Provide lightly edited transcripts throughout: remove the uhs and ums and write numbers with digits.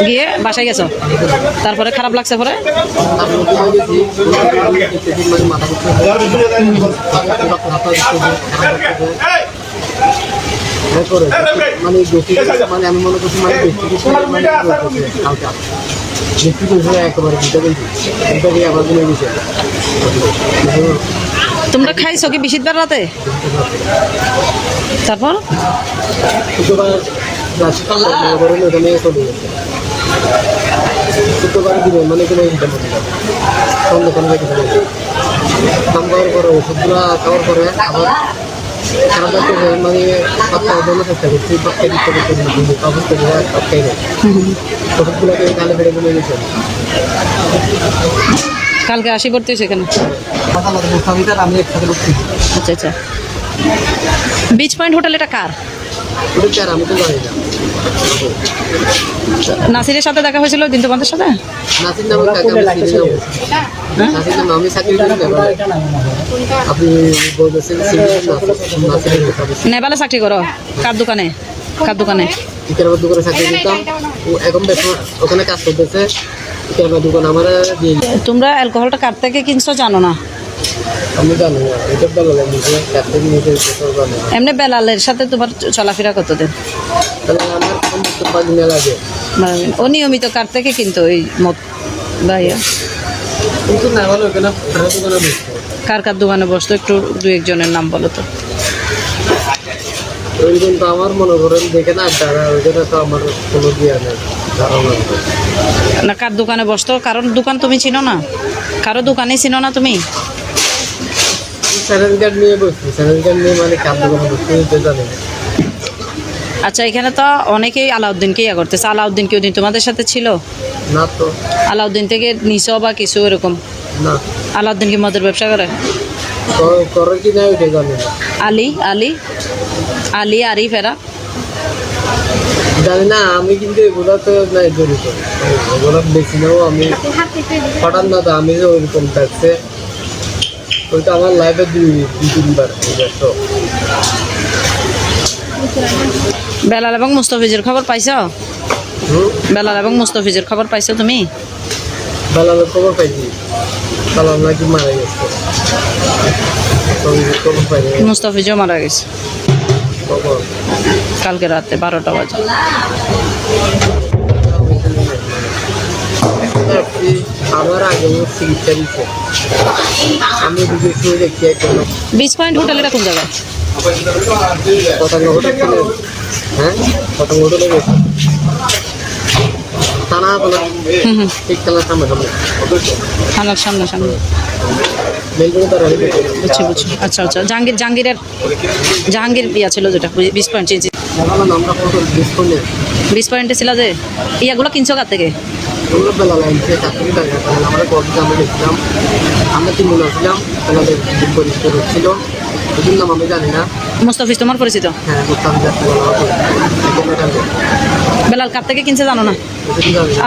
গিয়ে বাসায় গেছো, তারপরে খারাপ লাগছে পরে? মানে আমি মনে করছি মানে একেবারে আবার জমে গেছে। তোমরা খাইছো কি বৃহস্পতিবার রাতে? তারপর শুক্রবার চলে গেছে। শুক্রবার দিবেন মানে কোনো সন্ধ্যা কাম করার পরে ওষুধগুলো খাওয়ার পরে আবার খারাপ লাগতে মানে বাচ্চা দেওয়ার চেষ্টা করছি, বাচ্চা দিতে করতে অবস্থা বাচ্চাই নেই। ওষুধগুলোকে গালে ফেড়ে বলে গেছে। কালকে আসি পড়তে সেখানে। আমি একসাথে করছি। আচ্ছা আচ্ছা, বিচ পয়েন্ট হোটেল এটা কার? আমি তো জানি না। নাসিরের সাথে দেখা হয়েছিল দিন তোমাদের সাথে? নাসির নামে নাসির নামে আমি চাকরি করি। আপনি বলতেছেন নেপালে চাকরি করো? কার দোকানে? কার দোকানে? ইকেরাবার দোকানে চাকরি করতাম, ও এখন ওখানে কাজ করতেছে। ইকেরাবার দোকান আমার দিয়ে। তোমরা অ্যালকোহলটা কার থেকে কিনছো জানো না? আমি জানি না, এটা বেলালের নিজে কার থেকে নিজে জানি। এমনি বেলালের সাথে তোমার চলাফেরা কতদিন? তাহলে আমার 5 দিন লাগে। ও নিয়মিত কার থেকে কিন্তু ওই মদ ভাইয়া? কিন্তু না বলো ওখানে দোকানে বসতো। কার কার দোকানে বসতো একটু দু একজনের নাম বলো তো। ওই কিন্তু আমার মনে করেন দেখে না যারা ওইখানে তো আমার কোনো দিয়া নেই ধারণা না। কার দোকানে বসতো? কারণ দোকান তুমি চিনো না, কারো দোকানে চিনো না তুমি? স্যানিটারি কার্ড নিয়ে বসছি, স্যানিটারি কার্ড নিয়ে মানে কার দোকানে বসতে জানি না। আচ্ছা, এখানে তো অনেকেই আলাউদ্দিনকে ইয়া করতেছে। আলাউদ্দিন কি ওদিন তোমাদের সাথে ছিল? না তো। আলাউদ্দিন থেকে নিছো বা কিছু এরকম? না। আলাউদ্দিন কি মদের ব্যবসা করে? করে কি না ওইটা জানি না। আলী আলী আলী আরিফ এরা? জানি না, আমি কিন্তু এগুলো তো নাই জড়িত, এগুলো বেশি নাও আমি হঠাৎ না তো আমি যে ওইরকম থাকছে ওইটা আমার লাইফে 2-3 বার। বেলাল এবং মুস্তাফিজের খবর পাইছো? বেলাল এবং মুস্তাফিজের খবর পাইছো তুমি? বেলালের খবর পাইছি, বেলাল নাকি মারা গেছে। খবর পাইনি। মুস্তাফিজও মারা গেছে খবর কালকে রাতে 12টা বাজে। আমার আগে চিকিৎসা দিচ্ছে, আমি দেখি বিচ পয়েন্ট হোটেল এটা কোন জায়গায়? পতঙ্গ হোটেল ছিল। হ্যাঁ, পতঙ্গ হোটেলে গেছে থানা বলা ঠিক থানার সামনে থানার সামনে সামনে। বুঝছি বুঝছি। আচ্ছা আচ্ছা, জাহাঙ্গীর ইয়া ছিল যেটা বিচ পয়েন্ট। বিচ পয়েন্টে ছিল যে ইয়াগুলো কিনছো কার থেকে? বেলা লাইনছে আমরা আমি দেখছিলাম, আমরা 3 জন আসছিলাম, আমাদের ছিল ওদের নাম আমি জানি না। মুস্তাফিজ তোমার পরিচিত? হ্যাঁ, বেলাল কার থেকে কিনছে জানো না?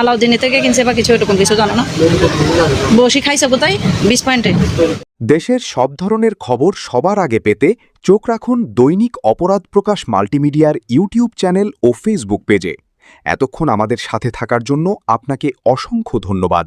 আলাউদ্দিনের থেকে কিনছে বা কিছু এরকম কিছু জানো না? বসি খাইছে কোথায়? বিচ পয়েন্টে। দেশের সব ধরনের খবর সবার আগে পেতে চোখ রাখুন দৈনিক অপরাধ প্রকাশ মাল্টিমিডিয়ার ইউটিউব চ্যানেল ও ফেসবুক পেজে। এতক্ষণ আমাদের সাথে থাকার জন্য আপনাকে অসংখ্য ধন্যবাদ।